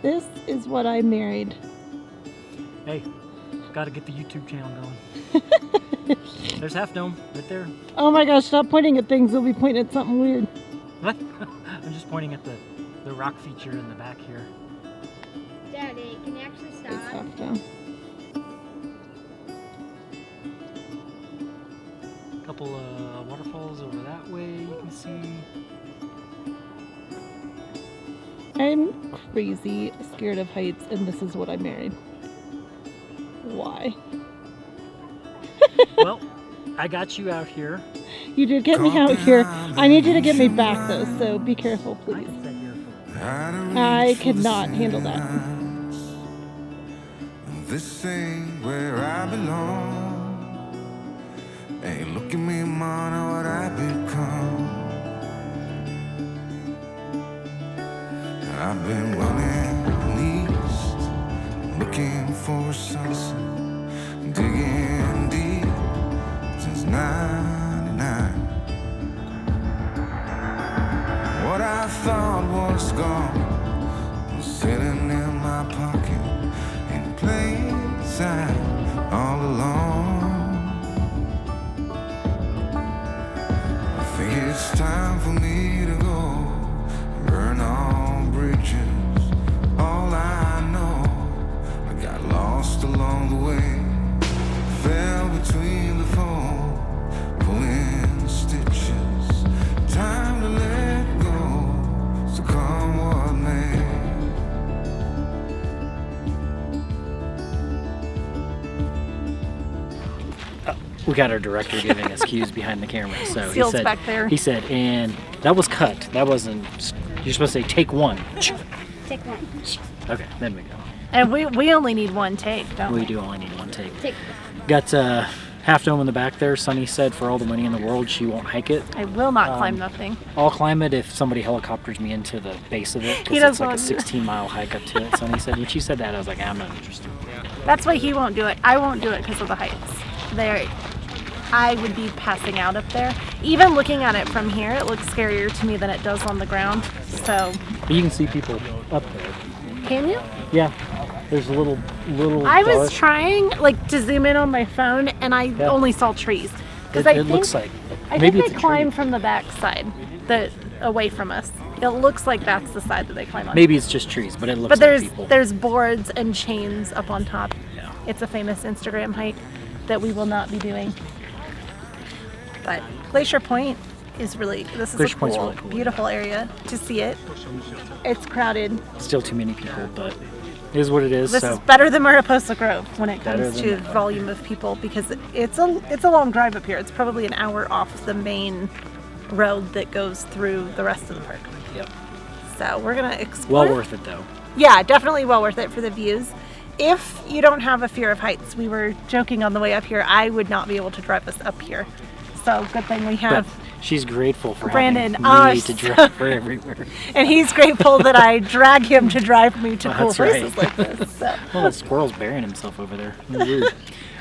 This is what I married. Hey, gotta get the YouTube channel going. There's HalfDome right there. Oh my gosh, stop pointing at things. They'll be pointing at something weird. What? I'm just pointing at the rock feature in the back here. Daddy, can you actually stop? It's HalfDome. A couple waterfalls over that way you can see. I'm crazy scared of heights, and this is what I married. Why? Well, I got you out here. You did get me out here. I need you to get me back, though, so be careful, please. I cannot handle that. This ain't where I belong. Hey, look at me, man, what I become. I've been running east, looking for a sunset, digging deep since '99. What I thought was gone was sitting in my pocket in plain sight all along. I think it's time for me to go burn all bridges. All I know, I got lost along the way, fell between the foam, pulling stitches. Time to let go, so come what may. We got our director giving us cues behind the camera. So Seal's he said, back there. He said, and that was cut. That wasn't. You're supposed to say take one. Take one. Okay, then we go. And we only need one take, don't we? We do only need one take. Take Got HalfDome in the back there. Sunny said for all the money in the world she won't hike it. I will not climb that thing. I'll climb it if somebody helicopters me into the base of it, He because it's like a doesn't. 16-mile hike up to it. Sunny said. When she said that, I was like, I'm not interested. That's why he won't do it. I won't do it because of the heights. I would be passing out up there. Even looking at it from here, it looks scarier to me than it does on the ground. So, But you can see people up there. can you? Yeah, there's a little. I was dark. trying to zoom in on my phone, and I Yeah. only saw trees. Because It looks like. I Maybe think it's they a climb tree. from the back side, away from us. It looks like that's the side that they climb on. Maybe it's just trees, but it looks But like people. there's boards and chains up on top. Yeah. It's a famous Instagram hike that we will not be doing. But Glacier Point is this is Glacier a Point's cool, really cool, beautiful area to see it. It's crowded. Still too many people, but it is what it is. This so is better than Mariposa Grove when it Better comes than to that. volume of people, because it's a long drive up here. It's probably an hour off the main road that goes through the rest of the park. Yep. So we're gonna explore. Well worth it though. Yeah, definitely well worth it for the views. If you don't have a fear of heights, we were joking on the way up here, I would not be able to drive us up here. So good thing we But have, she's grateful for Brandon, having me to drive her everywhere. and he's grateful that I drag him to drive me to Oh, cool that's places right. like this. So. Well, that squirrel's burying himself over there. Weird.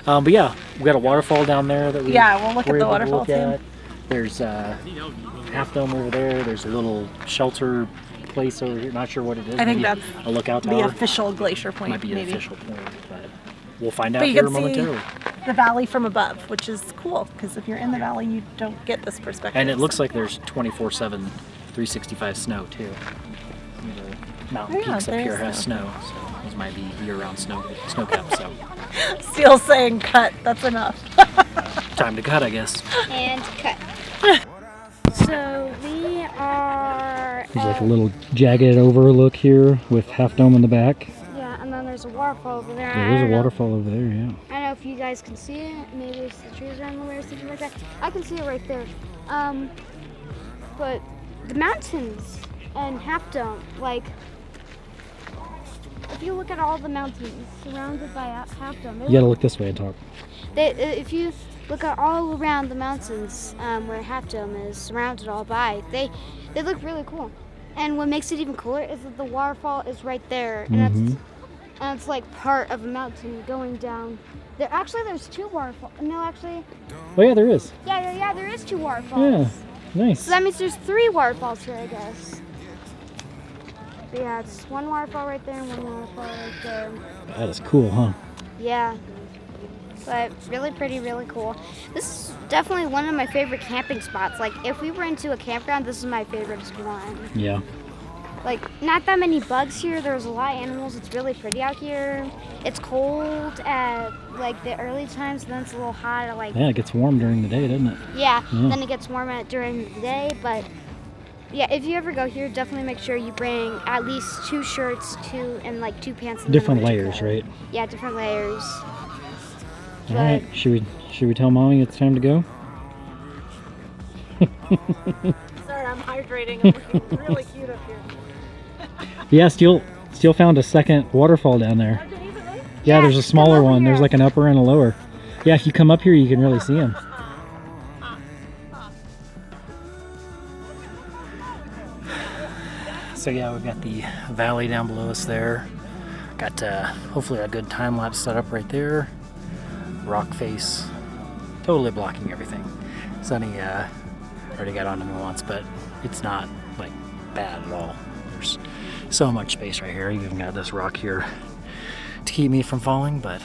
But yeah, we got a waterfall down there that we Yeah, we'll look at were the able to waterfall, look too. at. There's HalfDome over there. There's a little shelter place over here. Not sure what it is. I think Maybe that's a lookout the tower. official Glacier Point, Might be maybe. an official point, but we'll find out But you here can see momentarily. the valley from above, which is cool, because if you're in the valley, you don't get this perspective. And it looks like there's 24/7, 365 snow too. The mountain Oh, yeah, peaks up here there's have snow, so those might be year-round snow caps. So Still saying cut, that's enough. time to cut, I guess. and cut. So we are. There's like a little jagged overlook here with HalfDome in the back. Yeah, and then there's a waterfall over there. There is a waterfall over there, yeah. I don't know if you guys can see it. Maybe it's the trees around the way or something like that. I can see it right there. But the mountains and HalfDome, like, if you look at all the mountains surrounded by HalfDome, You gotta look this way and talk. if you look at all around the mountains where HalfDome is surrounded all by, they look really cool. And what makes it even cooler is that the waterfall is right there, and it's like part of a mountain going down. There's two waterfalls. No, actually, Oh yeah, there is. yeah, there is two waterfalls. Yeah, nice. So that means there's three waterfalls here, I guess. But yeah, it's one waterfall right there and one waterfall right there. That is cool, huh? Yeah. But really pretty, really cool. This is definitely one of my favorite camping spots. Like, if we were into a campground, this is my favorite one. Yeah. Like, not that many bugs here. There's a lot of animals. It's really pretty out here. It's cold at, like, the early times, then it's a little hot at, like... Yeah, it gets warm during the day, doesn't it? Yeah, then it gets warm during the day, but... Yeah, if you ever go here, definitely make sure you bring at least 2 shirts, and like 2 pants. And Different layers, right? Yeah, different layers. All right, should we tell Mommy it's time to go? Sorry, I'm hydrating. I'm looking really cute up here. Yeah, Steele found a second waterfall down there. Yeah, there's a smaller one. There's like an upper and a lower. Yeah, if you come up here, you can really see them. So yeah, we've got the valley down below us there. Got hopefully a good time lapse set up right there. Rock face, totally blocking everything. Sunny already got onto me once, but it's not like bad at all. There's so much space right here. You even got this rock here to keep me from falling, but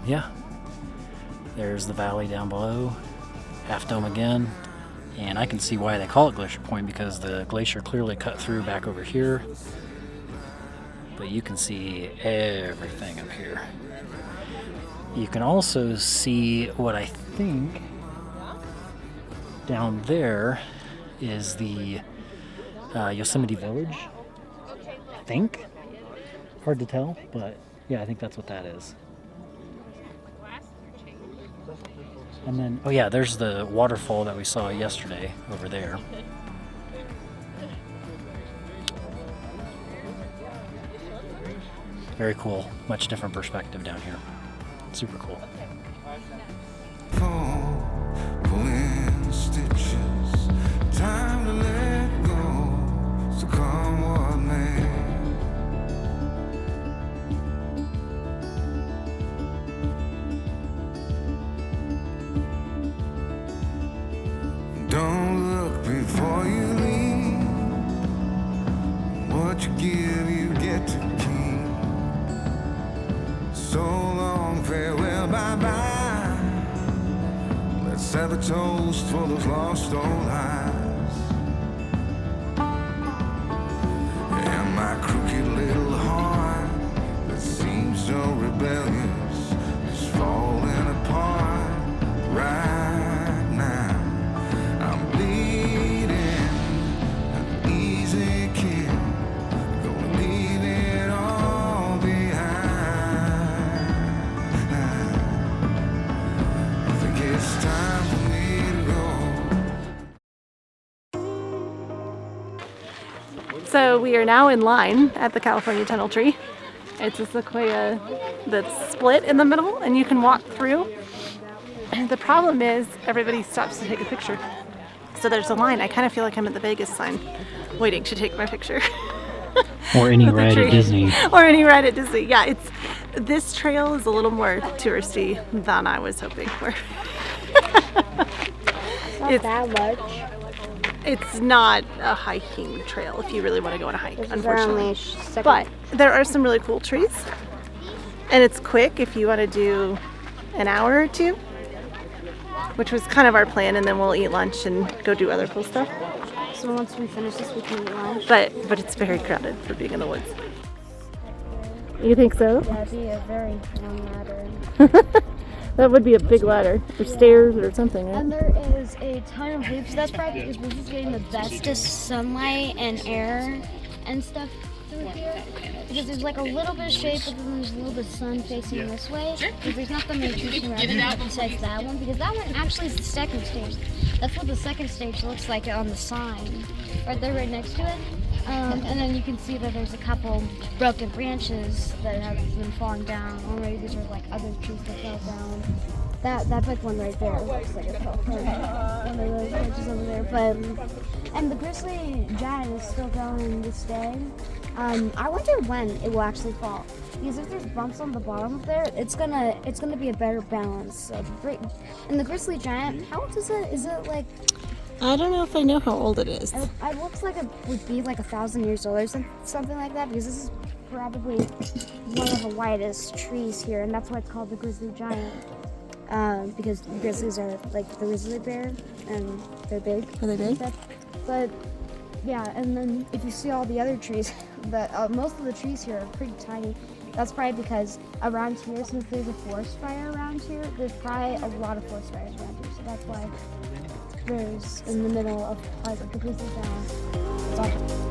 yeah. There's the valley down below, HalfDome again. And I can see why they call it Glacier Point, because the glacier clearly cut through back over here. But you can see everything up here. You can also see what I think down there is the Yosemite Village. I think. Hard to tell, but yeah, I think that's what that is. And then, oh yeah, there's the waterfall that we saw yesterday over there. Very cool. Much different perspective down here. Super cool. Pulling stitches, time to let go, so come what may. Don't look before you leave. What you give, you get to keep. So long, farewell, bye-bye. Let's have a toast for those lost old eyes. And my crooked little heart that seems so rebellious is falling apart right now. I'm bleeding, an easy kill, gonna leave it all behind. I think it's time for me to go. So we are now in line at the California Tunnel Tree. It's a sequoia that's split in the middle and you can walk through. The problem is everybody stops to take a picture. So there's a line. I kind of feel like I'm at the Vegas sign waiting to take my picture. Or any With the ride tree. at Disney. Or any ride at Disney. Yeah, this trail is a little more touristy than I was hoping for. Not that much. It's not a hiking trail if you really want to go on a hike, unfortunately. Second. But there are some really cool trees. And it's quick if you want to do an hour or two, which was kind of our plan, and then we'll eat lunch and go do other cool stuff. So once we finish this, we can eat lunch. But it's very crowded for being in the woods. You think so? That'd be a very long ladder. That would be a big ladder, or stairs or something, right? And there is a ton of loops. That's probably because we're just getting the bestest sunlight and air and stuff through here. Because there's like a little bit of shade, but then there's a little bit of sun facing this way. Because there's not that many trees around besides that one. Because that one actually is the second stage. That's what the second stage looks like on the sign. Right there, right next to it. And then you can see that there's a couple broken branches that have been falling down. Or maybe these are like other trees that fell down. That big one right there looks like it fell from one of those branches over there. But and the grizzly giant is still going this day. I wonder when it will actually fall. Because if there's bumps on the bottom of there, it's gonna be a better balance. And the grizzly giant, how old is it? Is it like I don't know if I know how old it is. It looks like it would be like 1,000 years old or something like that, because this is probably one of the widest trees here, and that's why it's called the grizzly giant. Because grizzlies are like the grizzly bear, and they're big. Are they big? But yeah, and then if you see all the other trees, most of the trees here are pretty tiny. That's probably because around here, since there's a forest fire around here, there's probably a lot of forest fires around here. So that's why there's in the middle of like the grizzly giant. It's awesome.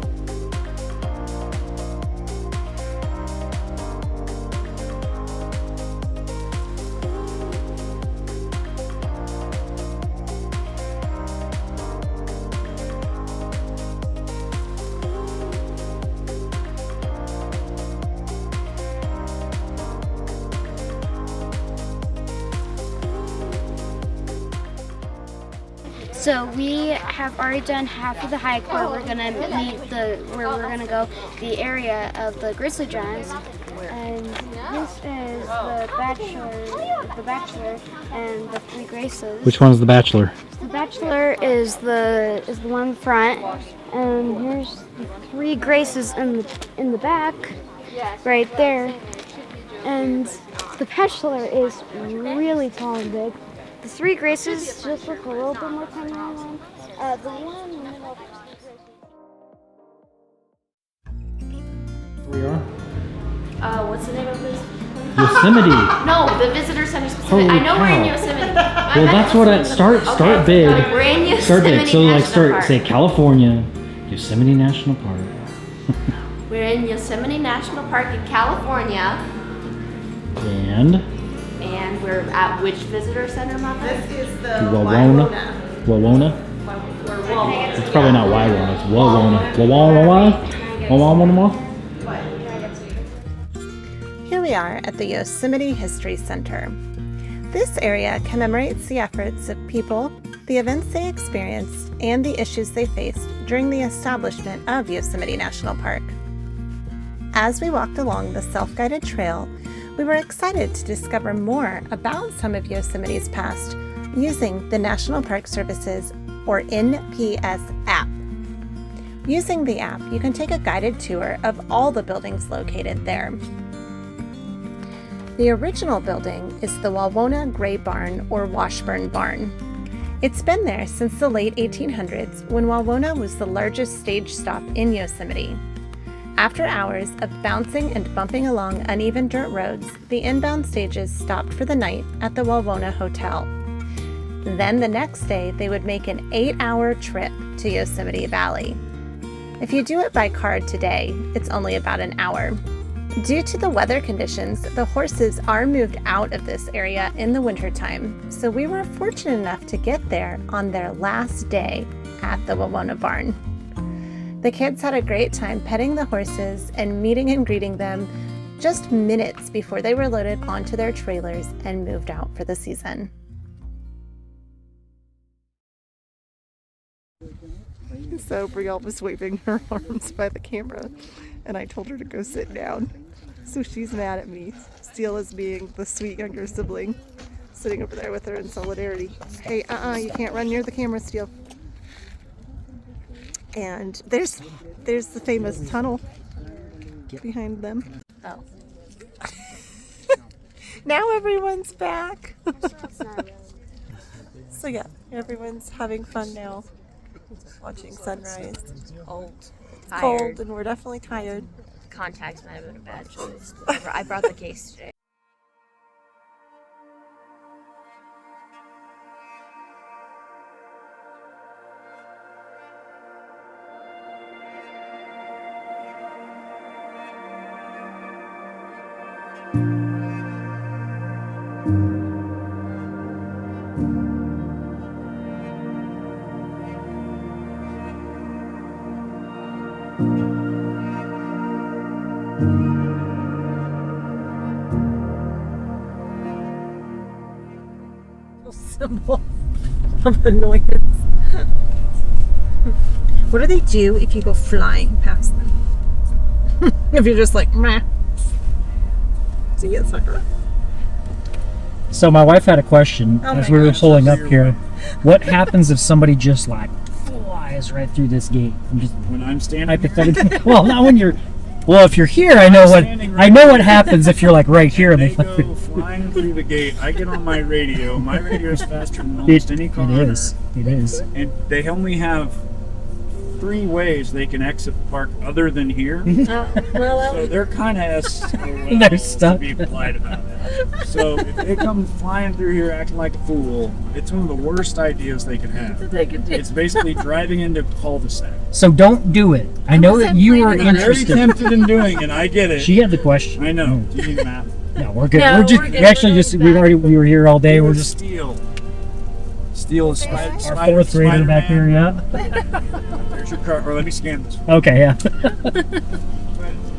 So we have already done half of the hike where we're gonna go the area of the grizzly giants, and this is the bachelor and the three graces. Which one's the bachelor? The bachelor is the one in front, and here's the three graces in the back, right there. And the bachelor is really tall and big. The three graces just look a little bit more tiny around. The one in the middle. We are? What's the name of this? Yosemite. No, the visitor center specific. Holy I know we're in cow. Yosemite. Well, that's what I start big. We're in Yosemite Start big. So like National Park. say California, Yosemite National Park. We're in Yosemite National Park in California. And we're at which visitor center, Mama? This is the Wawona. Wawona? It's probably not Wawona, it's Wawona. Wawona. Here we are at the Yosemite History Center. This area commemorates the efforts of people, the events they experienced, and the issues they faced during the establishment of Yosemite National Park. As we walked along the self-guided trail, we were excited to discover more about some of Yosemite's past using the National Park Service's or NPS app. Using the app, you can take a guided tour of all the buildings located there. The original building is the Wawona Gray Barn or Washburn Barn. It's been there since the late 1800s when Wawona was the largest stage stop in Yosemite. After hours of bouncing and bumping along uneven dirt roads, the inbound stages stopped for the night at the Wawona Hotel. Then the next day, they would make an 8-hour trip to Yosemite Valley. If you do it by car today, it's only about an hour. Due to the weather conditions, the horses are moved out of this area in the wintertime, so we were fortunate enough to get there on their last day at the Wawona Barn. The kids had a great time petting the horses and meeting and greeting them just minutes before they were loaded onto their trailers and moved out for the season. So Brielle was waving her arms by the camera, and I told her to go sit down. So she's mad at me, Steele as being the sweet younger sibling, sitting over there with her in solidarity. Hey, you can't run near the camera, Steele. And there's the famous tunnel behind them. Oh. Now everyone's back. So yeah, everyone's having fun now. Watching sunrise. It's cold. It's cold and we're definitely tired. Contacts might have been a bad choice. I brought the case today. Symbol of annoyance. What do they do if you go flying past them? If you're just like, meh. See you, sucker. So my wife had a question as we were pulling up here. What happens if somebody just like flies right through this gate. I'm just When I'm standing here, hypothetically. Well, not when you're. Well, if you're here, I know what standing I right know what here. happens if you're like right here and they they fly go through. flying through the gate. I get on my radio. My radio is faster than almost any car. It is. It is. And they only have 3 ways they can exit the park other than here. So they're kind of They're stuck. to be polite about it. So if they come flying through here acting like a fool, it's one of the worst ideas they could have. It's basically driving into cul-de-sac. So don't do it. I know that you were I'm very interested. tempted in doing it. I get it. She had the question. I know. Do you need math? No, we're good. No, we're just. we're good. We actually We're just. going We were here all day. We're just. Steel. Steel is Our 4th grader back here. Yeah. There's your car. Or let me scan this. Okay. Yeah. But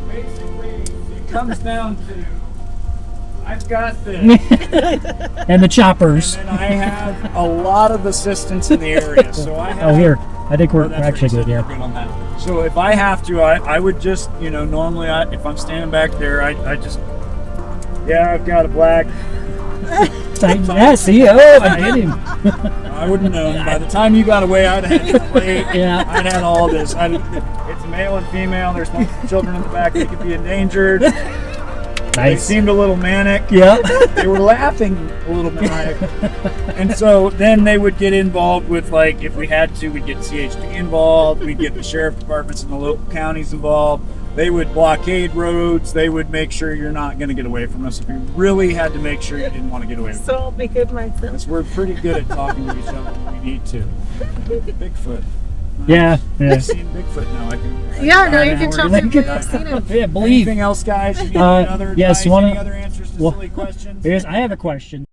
basically, it comes down to I've got this. And the choppers. And then I have a lot of assistance in the area. So I have. Oh, here. I think we're Oh, that's actually what you good. said, Yeah. you're good on that. So if I have to, I would just, normally if I'm standing back there, I just, I've got a black. Yeah. See. Oh, I hit him. I wouldn't know. By the time you got away, I'd had your plate. Yeah. I'd had all this. It's male and female. There's multiple children in the back. They could be endangered. They Nice. seemed a little manic. Yeah. They were laughing a little manic. And so then they would get involved with, like, if we had to, we'd get CHP involved. We'd get the sheriff departments and the local counties involved. They would blockade roads. They would make sure you're not going to get away from us if you really had to make sure you didn't want to get away from us. So I'll behave myself. Because we're pretty good at talking to each other when we need to. Bigfoot. Yeah. Yeah. I've seen Bigfoot now. I can. Yeah, no, you can we're tell gonna people get you've seen him. Yeah. Believe. Anything else, guys? You need Uh, another yes, advice? one Any of- other answers to well, silly questions? Yes, I have a question.